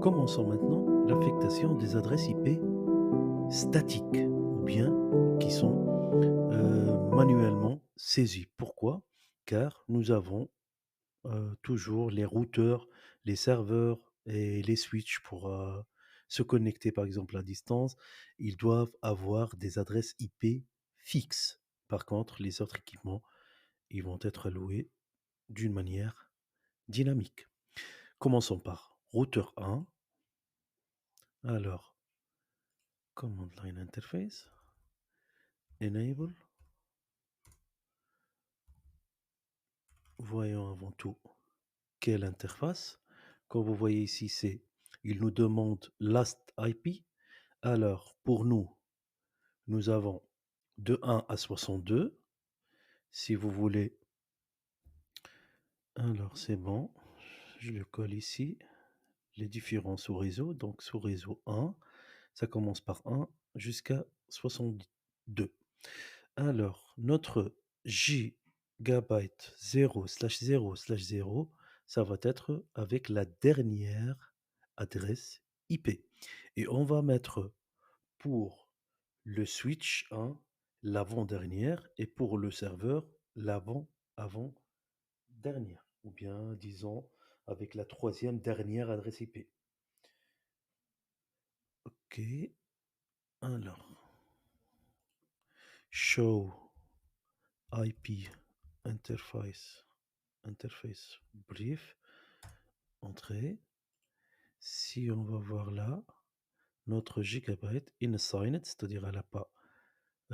Commençons maintenant l'affectation des adresses IP statiques ou bien qui sont manuellement saisies. Pourquoi? Car nous avons toujours les routeurs, les serveurs et les switches pour se connecter par exemple à distance. Ils doivent avoir des adresses IP fixes. Par contre, les autres équipements, ils vont être alloués d'une manière dynamique. Commençons par routeur 1. Alors, command line interface, enable. Voyons avant tout quelle interface. Comme vous voyez ici, il nous demande last IP. Alors, pour nous, nous avons de 1 à 62. Si vous voulez, alors c'est bon. Je le colle ici. Les différents sous-réseaux. Donc, sous-réseau 1, ça commence par 1 jusqu'à 62. Alors, notre gigabyte 0/0/0, ça va être avec la dernière adresse IP. Et on va mettre pour le switch 1 l'avant-dernière et pour le serveur l'avant-avant-dernière. Ou bien, disons, avec la troisième dernière adresse IP. Ok, alors, show IP interface brief, entrée. Si on va voir là, notre gigabyte inassigned, c'est-à-dire elle n'a pas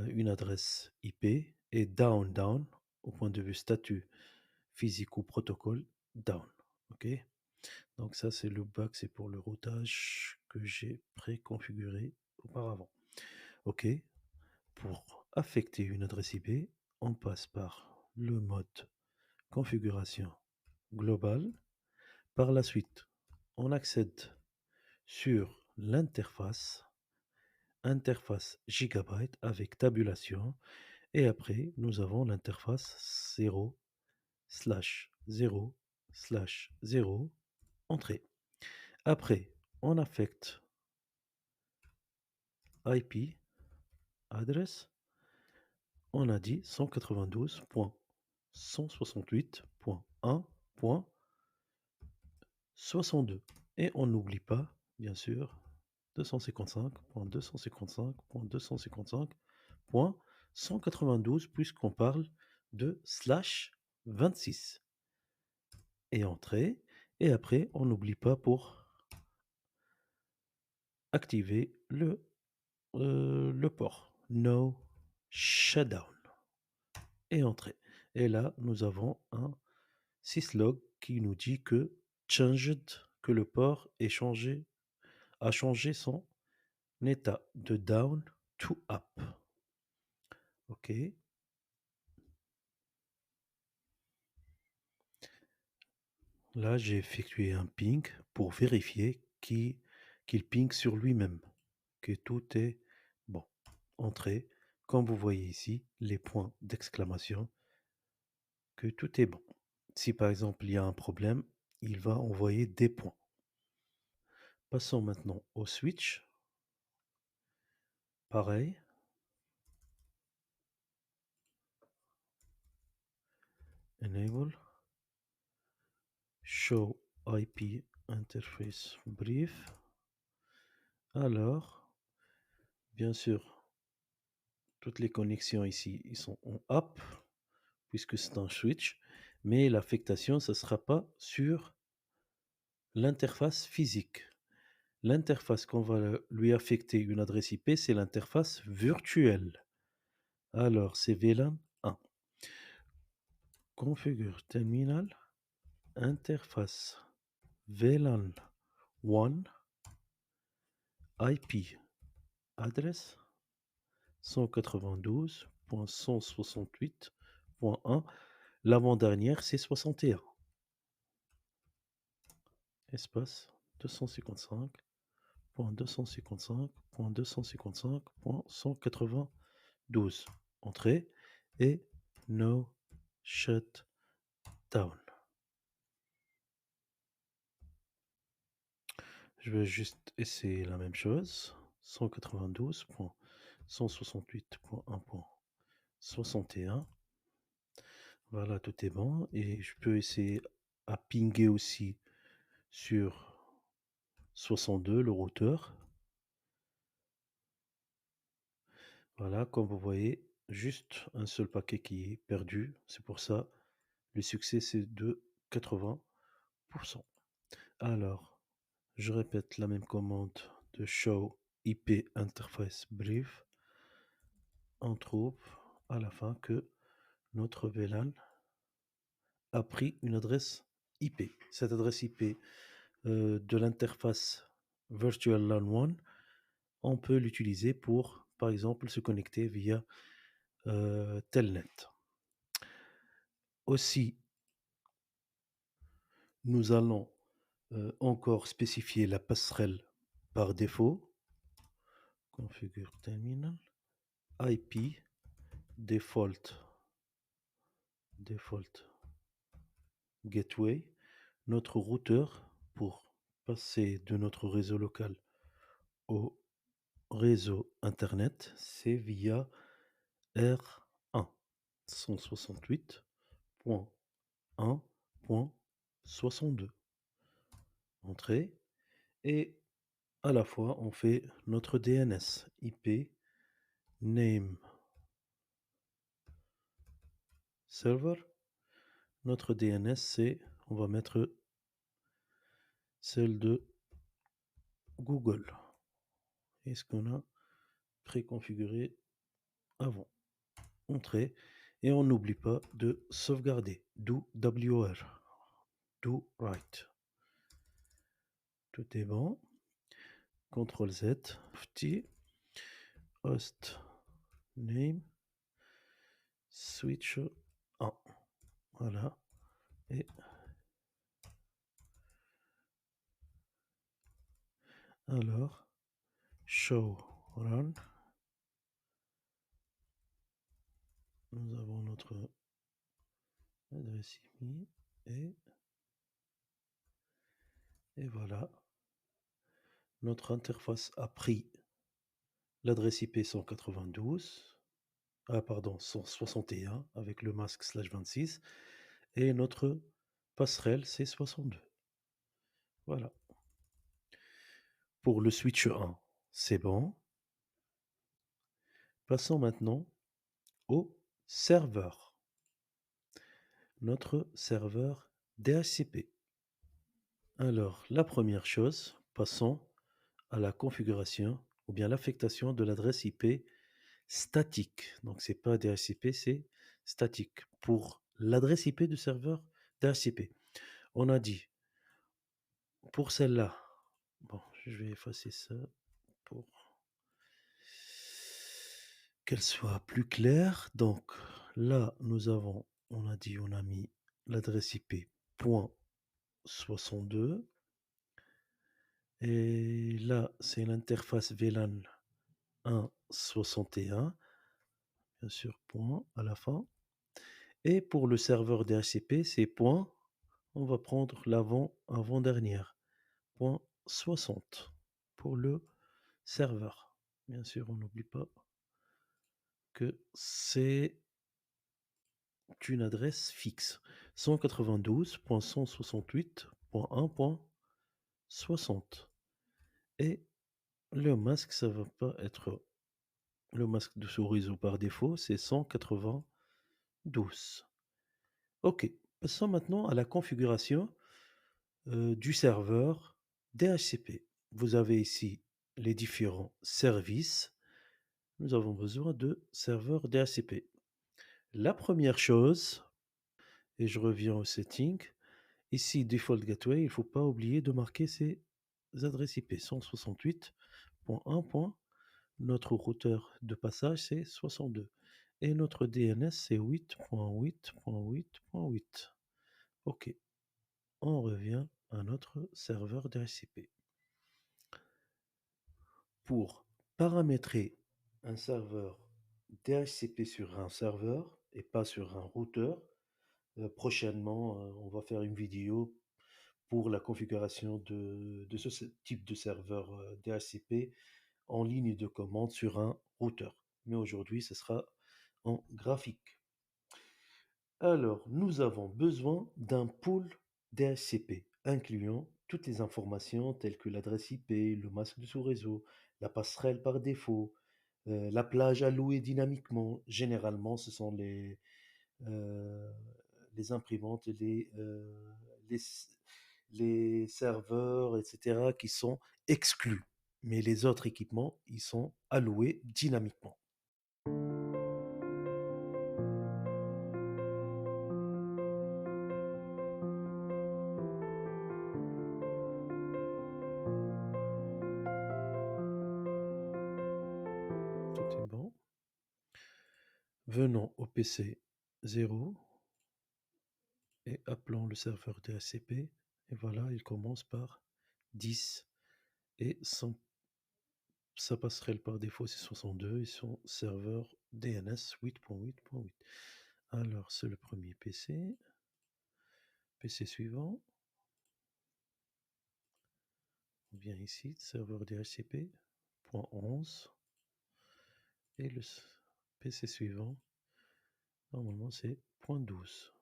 une adresse IP, et down, au point de vue statut physique ou protocole, down. OK? Donc ça, c'est le back, c'est pour le routage que j'ai préconfiguré auparavant. OK? Pour affecter une adresse IP, on passe par le mode configuration globale. Par la suite, on accède sur interface gigabyte avec tabulation. Et après, nous avons l'interface 0/0/0 entrée. Après, on affecte IP address. On a dit 192.168.1.62. Et on n'oublie pas, bien sûr, 255.255.255.192 puisqu'on parle de slash 26. Et entrée. Et après, on n'oublie pas pour activer le port. No shutdown. Et entrée. Et là, nous avons un syslog qui nous dit que changed, que le port a changé son état de down to up. OK. Là, j'ai effectué un ping pour vérifier qu'il ping sur lui-même, que tout est bon. Entrée. Comme vous voyez ici, les points d'exclamation, que tout est bon. Si par exemple il y a un problème, il va envoyer des points. Passons maintenant au switch. Pareil. Enable. Show IP interface brief. Alors, bien sûr, toutes les connexions ici, ils sont en up, puisque c'est un switch, mais l'affectation, ce ne sera pas sur l'interface physique. L'interface qu'on va lui affecter une adresse IP, c'est l'interface virtuelle. Alors, c'est VLAN 1. Configure terminal, interface VLAN 1, IP address 192.168.1. L'avant-dernière, c'est 61. Espace 255.255.255.192. Entrée et no shutdown. Je vais juste essayer la même chose. 192.168.1.61. Voilà, tout est bon. Et je peux essayer à pinguer aussi sur 62, le routeur. Voilà, comme vous voyez, juste un seul paquet qui est perdu. C'est pour ça, le succès, c'est de 80%. Alors, je répète la même commande de show IP interface brief. On trouve à la fin que notre VLAN a pris une adresse IP. Cette adresse IP de l'interface Virtual LAN 1, on peut l'utiliser pour, par exemple, se connecter via Telnet. Aussi, nous allons encore spécifier la passerelle par défaut. Configure terminal. IP default gateway. Notre routeur pour passer de notre réseau local au réseau internet, c'est via R1 168.1.62. Entrée. Et à la fois, on fait notre DNS IP name server. Notre DNS, c'est, on va mettre celle de Google. Et ce qu'on a préconfiguré avant. Entrée. Et on n'oublie pas de sauvegarder. Do WR. Do write. Tout est bon. CTRL Z. Petit. Host name. Switch 1. Voilà. Et alors, show run. Nous avons notre adresse IP et voilà. Notre interface a pris l'adresse IP 192, pardon, 161 avec le masque /26 et notre passerelle c'est 62. Voilà. Pour le switch 1, c'est bon. Passons maintenant au serveur. Notre serveur DHCP. Alors, la première chose, passons à la configuration ou bien l'affectation de l'adresse IP statique. Donc, c'est pas DHCP, c'est statique. Pour l'adresse IP du serveur DHCP, on a dit, pour celle-là, bon, je vais effacer ça pour qu'elle soit plus claire. Donc, là, nous avons, on a dit, on a mis l'adresse IP .62. Et là, c'est l'interface VLAN 1.61, bien sûr, point à la fin. Et pour le serveur DHCP, c'est point, on va prendre avant-dernière, point 60 pour le serveur. Bien sûr, on n'oublie pas que c'est une adresse fixe. 192.168.1.60. Et le masque, ça va pas être le masque de ce réseau par défaut, c'est 192. OK. Passons maintenant à la configuration du serveur DHCP. Vous avez ici les différents services. Nous avons besoin de serveur DHCP. La première chose, et je reviens au setting, ici Default Gateway, il ne faut pas oublier de marquer ces adresses IP 168.1. Notre routeur de passage, c'est 62. Et notre DNS, c'est 8.8.8.8. OK. On revient à notre serveur DHCP. Pour paramétrer un serveur DHCP sur un serveur et pas sur un routeur, prochainement, on va faire une vidéo pour la configuration de ce type de serveur DHCP en ligne de commande sur un routeur. Mais aujourd'hui, ce sera en graphique. Alors, nous avons besoin d'un pool DHCP incluant toutes les informations telles que l'adresse IP, le masque de sous-réseau, la passerelle par défaut, la plage allouée dynamiquement. Généralement, ce sont euh, les imprimantes, les, les serveurs, etc., qui sont exclus. Mais les autres équipements, ils sont alloués dynamiquement. Tout est bon. Venons au PC 0 et appelons le serveur DHCP. Et voilà, il commence par 10 et sa passerelle par défaut c'est 62 et son serveur DNS 8.8.8. Alors c'est le premier PC. PC suivant. On vient ici, serveur DHCP, point 11. Et le PC suivant, normalement c'est point 12.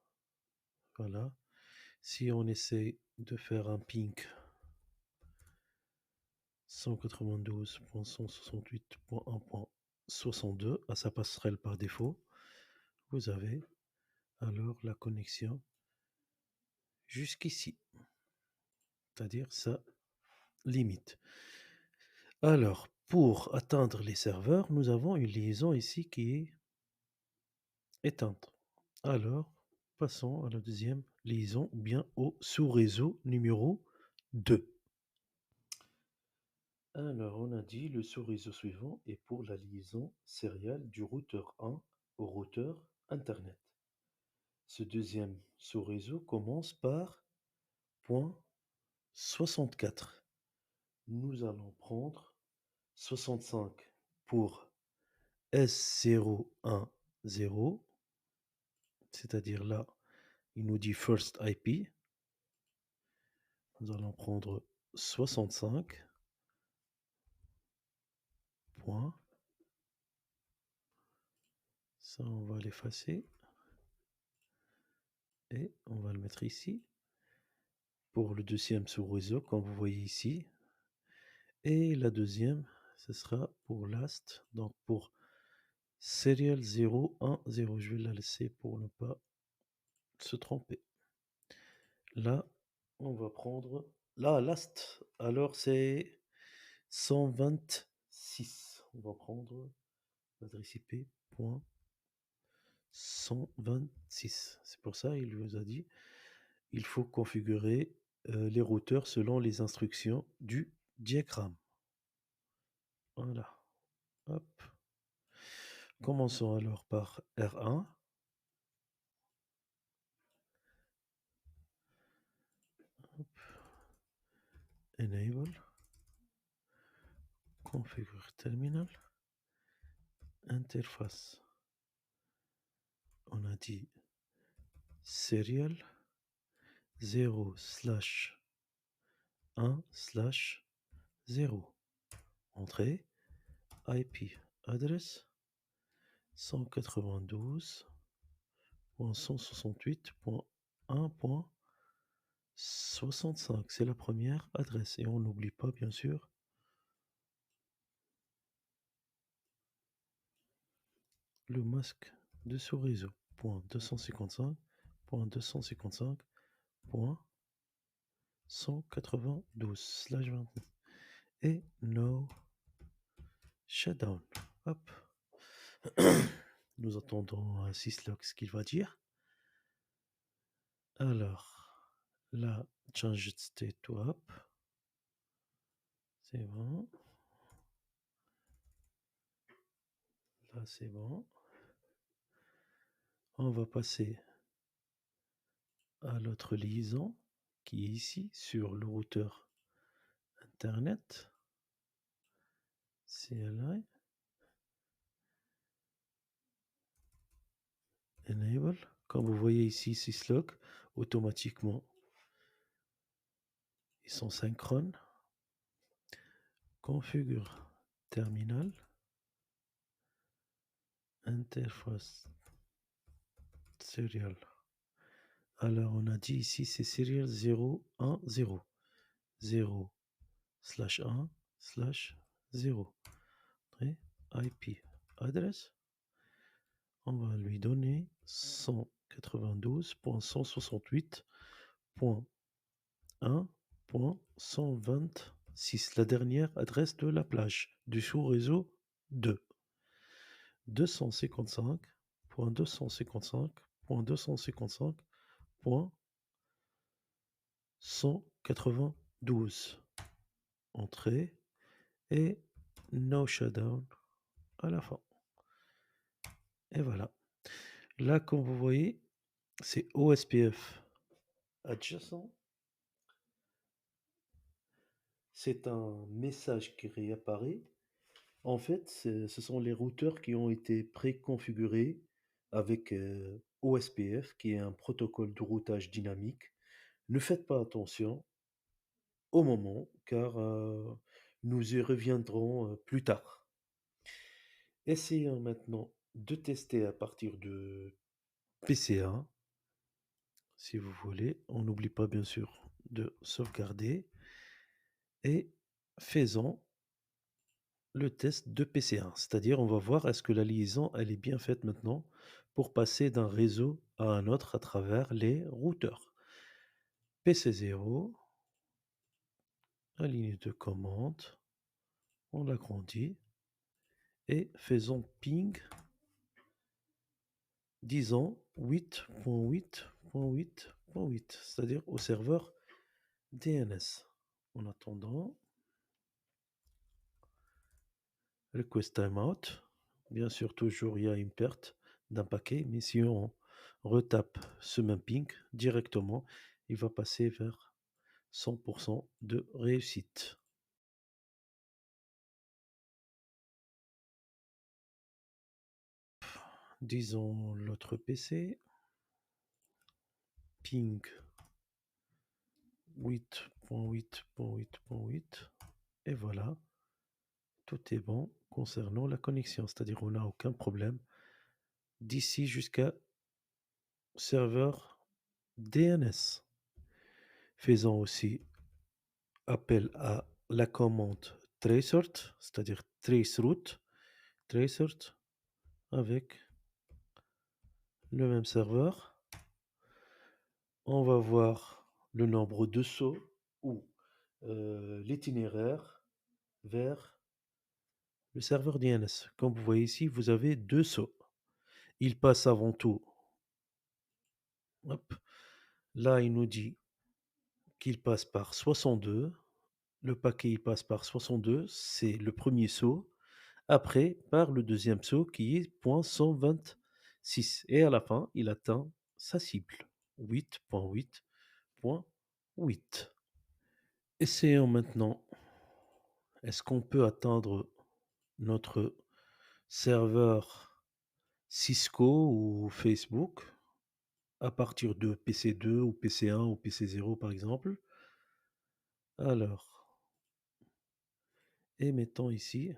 Voilà. Si on essaie de faire un ping 192.168.1.62 à sa passerelle par défaut, vous avez alors la connexion jusqu'ici, c'est-à-dire sa limite. Alors, pour atteindre les serveurs, nous avons une liaison ici qui est éteinte. Alors, passons à la deuxième liaison, ou bien au sous-réseau numéro 2. Alors, on a dit le sous-réseau suivant est pour la liaison sérielle du routeur 1 au routeur Internet. Ce deuxième sous-réseau commence par point 64. Nous allons prendre 65 pour S010, c'est-à-dire là, il nous dit first IP. Nous allons prendre 65 points. Ça, on va l'effacer. Et on va le mettre ici. Pour le deuxième sous-réseau, comme vous voyez ici. Et la deuxième, ce sera pour last. Donc pour serial 010. Je vais la laisser pour ne pas se tromper. Là, on va prendre... Là, last. Alors c'est 126. On va prendre l'adresse IP. 126. C'est pour ça il vous a dit il faut configurer les routeurs selon les instructions du diagramme. Voilà. Hop. Commençons alors par R1. Hop. Enable. Configure terminal. Interface. On a dit serial 0/1/0. Entrée. IP address 192.168.1.65. C'est la première adresse. Et on n'oublie pas, bien sûr, le masque de sous-réseau. .255.255.192/29 et no shutdown. Hop. Nous attendons syslog ce qu'il va dire. Alors, là, change state to up. C'est bon. Là, c'est bon. On va passer à l'autre liaison qui est ici sur le routeur Internet. CLI. Enable. Comme vous voyez ici, syslog, automatiquement, Ils sont synchrones. Configure terminal. Interface serial. Alors, on a dit ici, c'est serial 0, 1, 0. 0 slash 1 slash 0. Et IP adresse, on va lui donner 192.168.1.126, la dernière adresse de la plage du sous-réseau 2. 255.255.192. Entrée et no shutdown à la fin. Et voilà. Là, comme vous voyez, c'est OSPF adjacent. C'est un message qui réapparaît. En fait, ce sont les routeurs qui ont été préconfigurés avec OSPF, qui est un protocole de routage dynamique. Ne faites pas attention au moment, car nous y reviendrons plus tard. Essayons maintenant de tester à partir de PCA. Si vous voulez, on n'oublie pas bien sûr de sauvegarder et faisons le test de PC1. C'est-à-dire, on va voir est-ce que la liaison elle est bien faite maintenant pour passer d'un réseau à un autre à travers les routeurs. PC0, la ligne de commande, on l'agrandit et faisons ping, disons 8.8.8.8, c'est-à-dire au serveur DNS. En attendant, request timeout. Bien sûr, toujours il y a une perte d'un paquet, mais si on retape ce mapping directement, il va passer vers 100% de réussite. Disons l'autre PC, ping 8.8.8.8, et voilà, tout est bon concernant la connexion, c'est-à-dire on n'a aucun problème d'ici jusqu'à serveur DNS. Faisons aussi appel à la commande tracert, c'est-à-dire traceroute, tracert avec le même serveur. On va voir le nombre de sauts ou l'itinéraire vers le serveur DNS. Comme vous voyez ici, vous avez 2 sauts. Il passe avant tout. Hop. Là, il nous dit qu'il passe par 62. Le paquet, il passe par 62. C'est le premier saut. Après, par le deuxième saut qui est .126. Et à la fin, il atteint sa cible. 8.8.8. Essayons maintenant. Est-ce qu'on peut atteindre notre serveur Cisco ou Facebook à partir de PC2 ou PC1 ou PC0 par exemple? Alors, émettons ici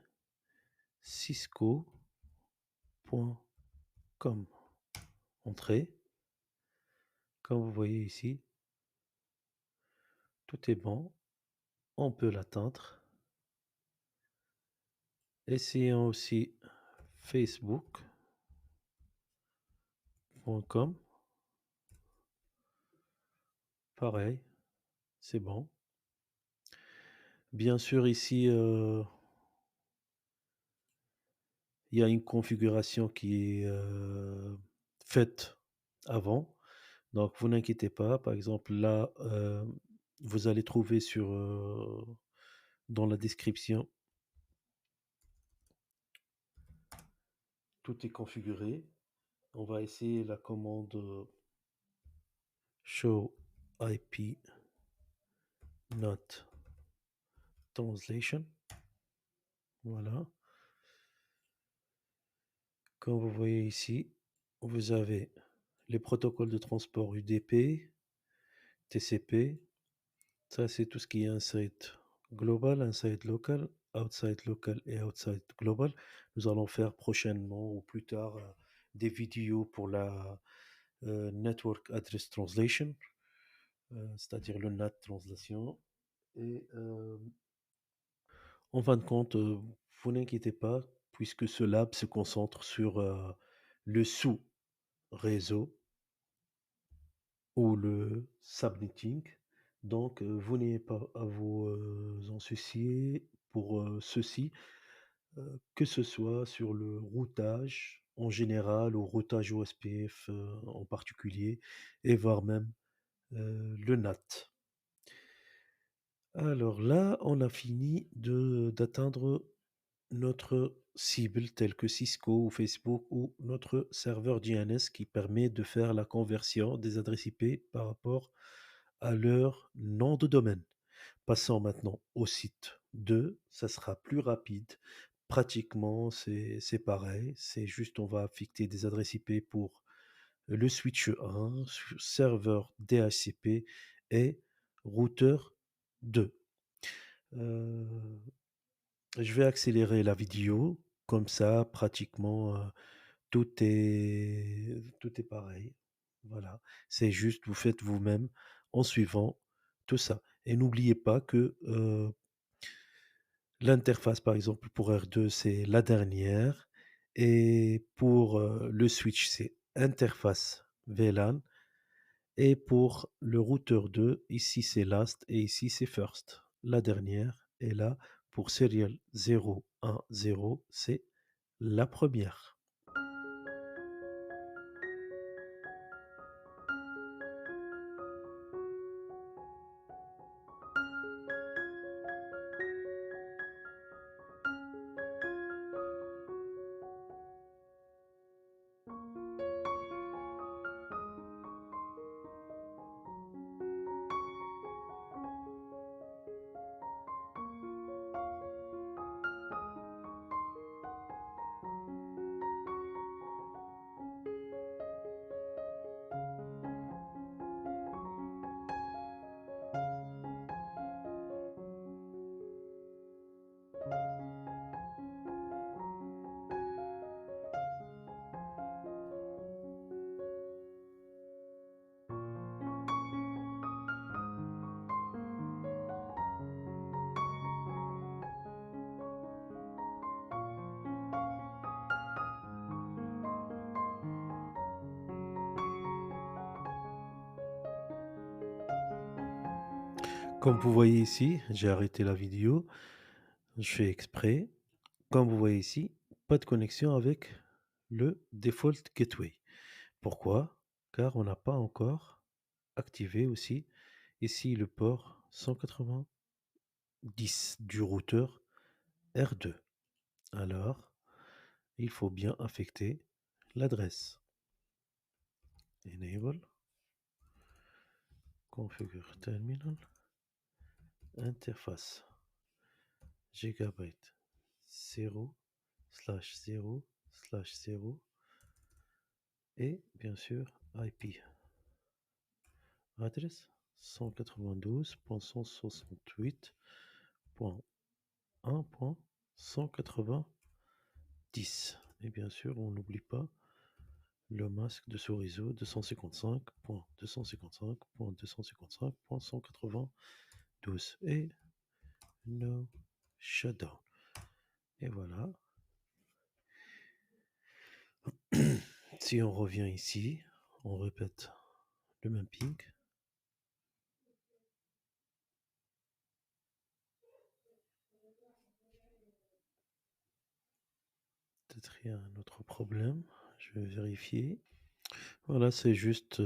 cisco.com. Entrée. Comme vous voyez ici, tout est bon. On peut l'atteindre. Essayons aussi facebook.com. Pareil, c'est bon. Bien sûr, ici, il y a une configuration qui est faite avant. Donc, vous n'inquiétez pas. Par exemple, là, vous allez trouver dans la description, tout est configuré. On va essayer la commande show IP not translation. Voilà. Comme vous voyez ici, vous avez les protocoles de transport UDP, TCP, Ça, c'est tout ce qui est inside global, inside local, outside local et outside global. Nous allons faire prochainement ou plus tard des vidéos pour la Network Address Translation, c'est-à-dire le NAT translation. Et en fin de compte, vous n'inquiétez pas, puisque ce lab se concentre sur le sous-réseau ou le subnetting. Donc, vous n'ayez pas à vous en soucier pour ceci, que ce soit sur le routage en général ou routage OSPF en particulier, et voire même le NAT. Alors là, on a fini d'atteindre notre cible telle que Cisco ou Facebook ou notre serveur DNS qui permet de faire la conversion des adresses IP par rapport à leur nom de domaine. Passons maintenant au site 2, ça sera plus rapide. Pratiquement, c'est pareil. C'est juste, on va affecter des adresses IP pour le switch 1, serveur DHCP et routeur 2. Euh, je vais accélérer la vidéo, comme ça, pratiquement, tout est pareil. Voilà, c'est juste, vous faites vous-même en suivant tout ça. Et n'oubliez pas que l'interface, par exemple, pour R2, c'est la dernière. Et pour le switch, c'est interface VLAN. Et pour le routeur 2, ici c'est last et ici c'est first. La dernière est là pour serial 010, c'est la première. Comme vous voyez ici, j'ai arrêté la vidéo, je fais exprès. Comme vous voyez ici, pas de connexion avec le default gateway. Pourquoi? Car on n'a pas encore activé aussi ici le port 190 du routeur R2. Alors, il faut bien affecter l'adresse. Enable, configure terminal, interface, gigabyte 0/0/0 et bien sûr IP. Adresse 192.168.1.190. Et bien sûr, on n'oublie pas le masque de ce réseau 255.255.255.192 et no shutdown. Et voilà. Si on revient ici, on répète le même ping. Peut-être il y a un autre problème. Je vais vérifier. Voilà, c'est juste,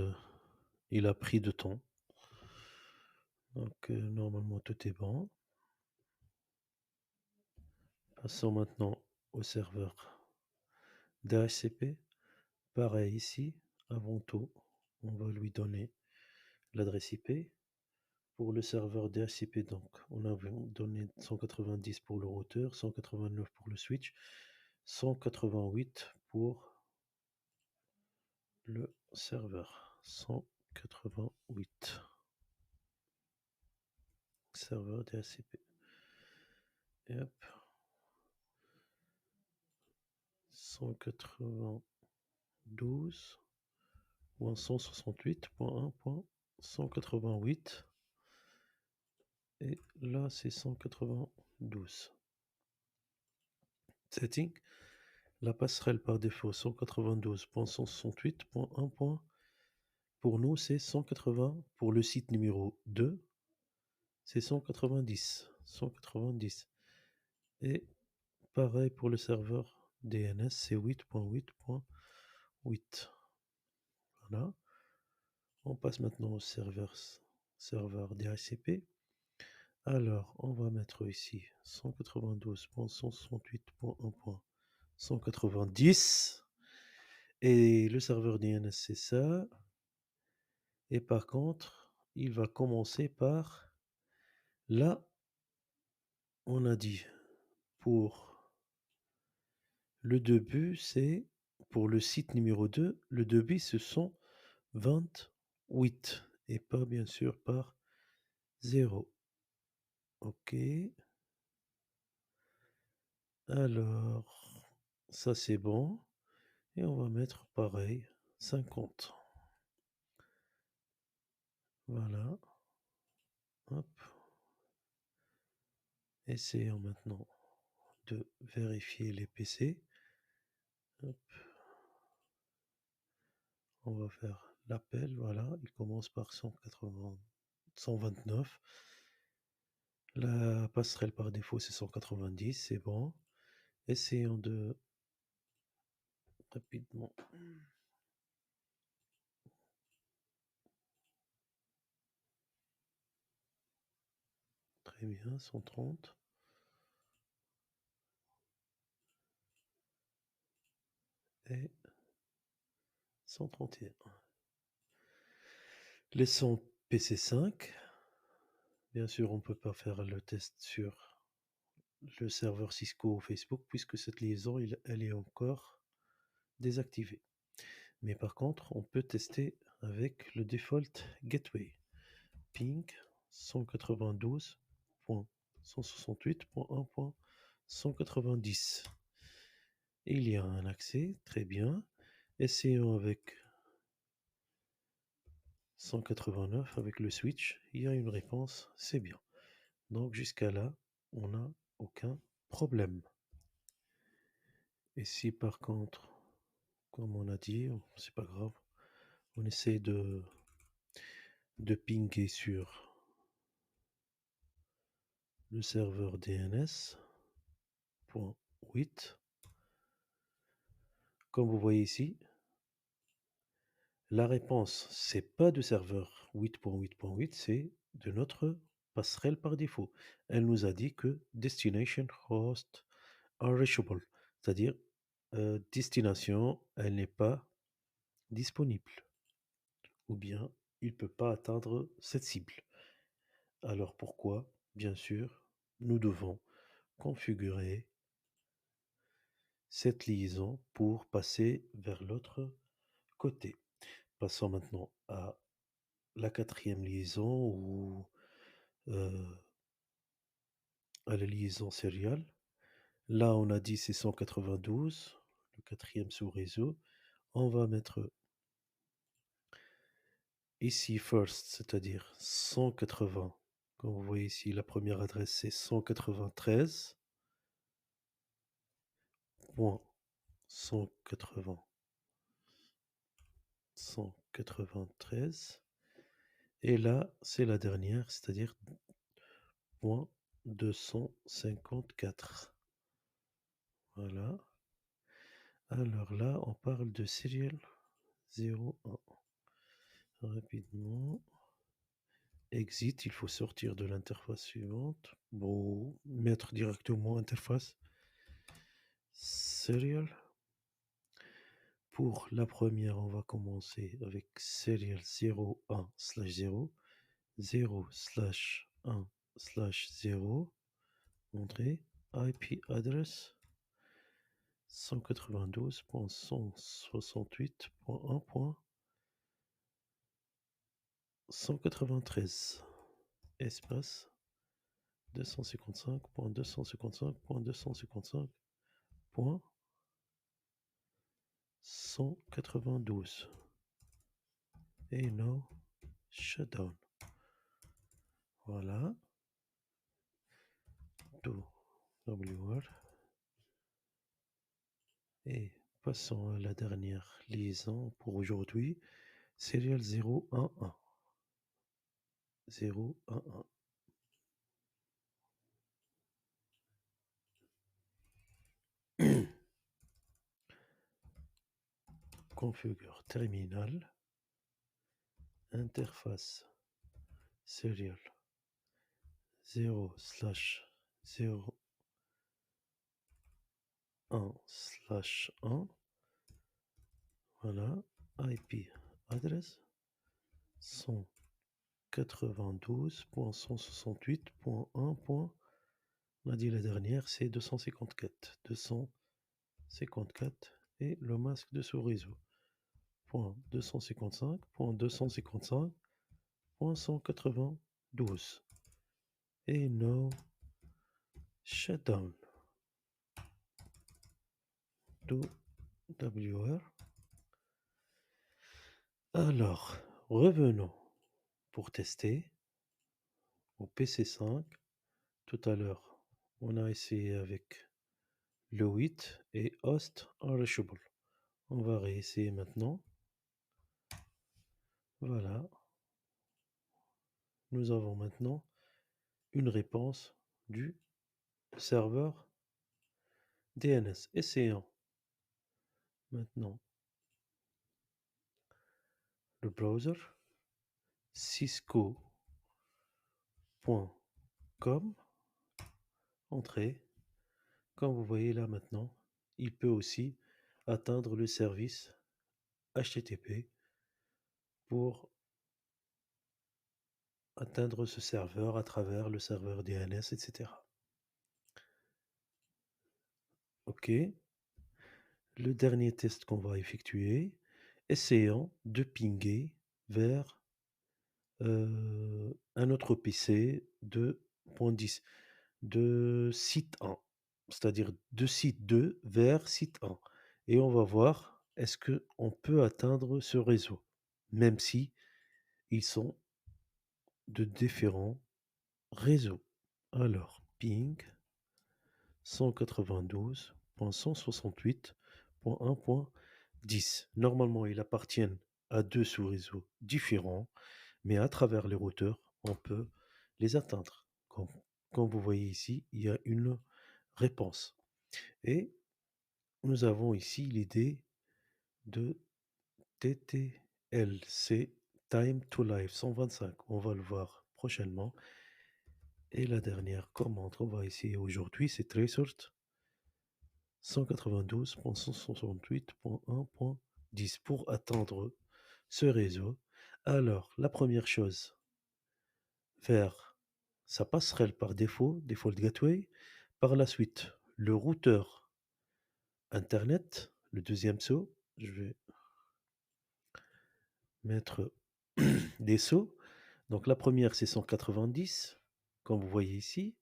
il a pris de temps. Donc normalement tout est bon. Passons maintenant au serveur DHCP. Pareil ici, avant tout, on va lui donner l'adresse IP. Pour le serveur DHCP, donc, on a donné 190 pour le routeur, 189 pour le switch, 188 pour le serveur. 188. serveur DHCP. Et hop, 192.168.1.188. Et là, c'est 192. Setting. La passerelle par défaut 192.168.1. Pour nous, c'est 180. Pour le site numéro 2, c'est 190. 190. Et pareil pour le serveur DNS, c'est 8.8.8. Voilà. On passe maintenant au serveur DHCP. Alors, on va mettre ici 192.168.1.190. Et le serveur DNS, c'est ça. Et par contre, il va commencer par là, on a dit pour le début, c'est pour le site numéro 2, le débit, ce sont 28 et pas bien sûr par 0. OK. Alors, ça c'est bon. Et on va mettre pareil, 50. Voilà. Hop. Essayons maintenant de vérifier les PC. Hop. On va faire l'appel, voilà, il commence par 180, 129. La passerelle par défaut, c'est 190, c'est bon. Essayons de rapidement. Très bien, 130. Et 131. Laissons PC5. Bien sûr, on ne peut pas faire le test sur le serveur Cisco ou Facebook puisque cette liaison, elle est encore désactivée. Mais par contre, on peut tester avec le default gateway. Ping 192.168.1.190. Il y a un accès, très bien. Essayons avec 189 avec le switch. Il y a une réponse, c'est bien. Donc jusqu'à là, on n'a aucun problème. Et si par contre, comme on a dit, c'est pas grave, on essaie de pinguer sur le serveur DNS.8. Comme vous voyez ici, la réponse, c'est pas de serveur 8.8.8, c'est de notre passerelle par défaut. Elle nous a dit que destination host unreachable, c'est-à-dire destination, elle n'est pas disponible, ou bien il ne peut pas atteindre cette cible. Alors pourquoi? Bien sûr, nous devons configurer cette liaison pour passer vers l'autre côté. Passons maintenant à la quatrième liaison ou à la liaison sériale. Là, on a dit c'est 192, le quatrième sous-réseau. On va mettre ici first, c'est-à-dire 180. Comme vous voyez ici, la première adresse c'est 193.180.193. Et là, c'est la dernière, c'est-à-dire .254. Voilà. Alors là, on parle de serial 01. Rapidement. Exit, il faut sortir de l'interface suivante. Bon, mettre directement interface serial. Pour la première, on va commencer avec serial 01/0, 0/1/0, entrée, IP address 192.168.1.193, espace 255.255.255.192 et now shutdown. Voilà, to WR. Et passons à la dernière liaison pour aujourd'hui. Serial 011. 011. Configure terminal. Interface serial 0/01/1. Voilà, IP address 192.168.1. On a dit la dernière, c'est 254. 254 et le masque de ce réseau. Point 255.255.192. Et no shutdown. To WR. Alors, revenons pour tester au PC5. Tout à l'heure, on a essayé avec le 8 et host unreachable. On va réessayer maintenant. Voilà. Nous avons maintenant une réponse du serveur DNS. Essayons maintenant le browser cisco.com. Entrée. Comme vous voyez là maintenant, il peut aussi atteindre le service HTTP pour atteindre ce serveur à travers le serveur DNS, etc. OK. Le dernier test qu'on va effectuer, essayons de pinguer vers un autre PC de .10, de site 1, c'est-à-dire de site 2 vers site 1. Et on va voir est-ce qu'on peut atteindre ce réseau, même si ils sont de différents réseaux. Alors, ping 192.168.1.10. Normalement, ils appartiennent à deux sous-réseaux différents, mais à travers les routeurs, on peut les atteindre. Comme vous voyez ici, il y a une réponse. Et nous avons ici l'idée de TTLC, Time to Live 125. On va le voir prochainement. Et la dernière commande qu'on va essayer aujourd'hui, c'est Tracert 192.168.1.10 pour atteindre ce réseau. Alors, la première chose, vers sa passerelle par défaut, Default Gateway. Par la suite, le routeur Internet, le deuxième saut. Je vais mettre des sauts. Donc la première, c'est 190, comme vous voyez ici.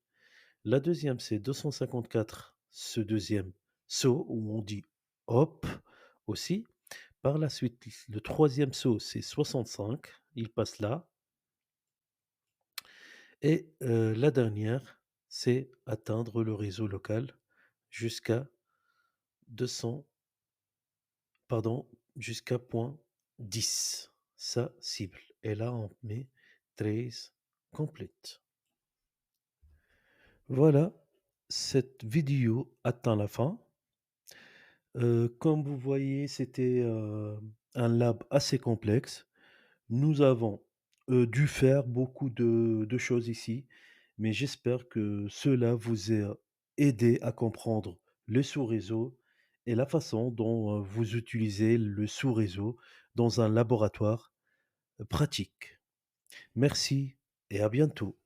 La deuxième, c'est 254, ce deuxième saut, où on dit hop aussi. Par la suite, le troisième saut, c'est 65, il passe là. Et la dernière, c'est atteindre le réseau local jusqu'à 200, pardon, jusqu'à point 10, sa cible. Et là, on met 13 complète. Voilà, cette vidéo atteint la fin. Comme vous voyez, c'était un lab assez complexe. Nous avons dû faire beaucoup de choses ici, mais j'espère que cela vous a aidé à comprendre le sous-réseau et la façon dont vous utilisez le sous-réseau dans un laboratoire pratique. Merci et à bientôt.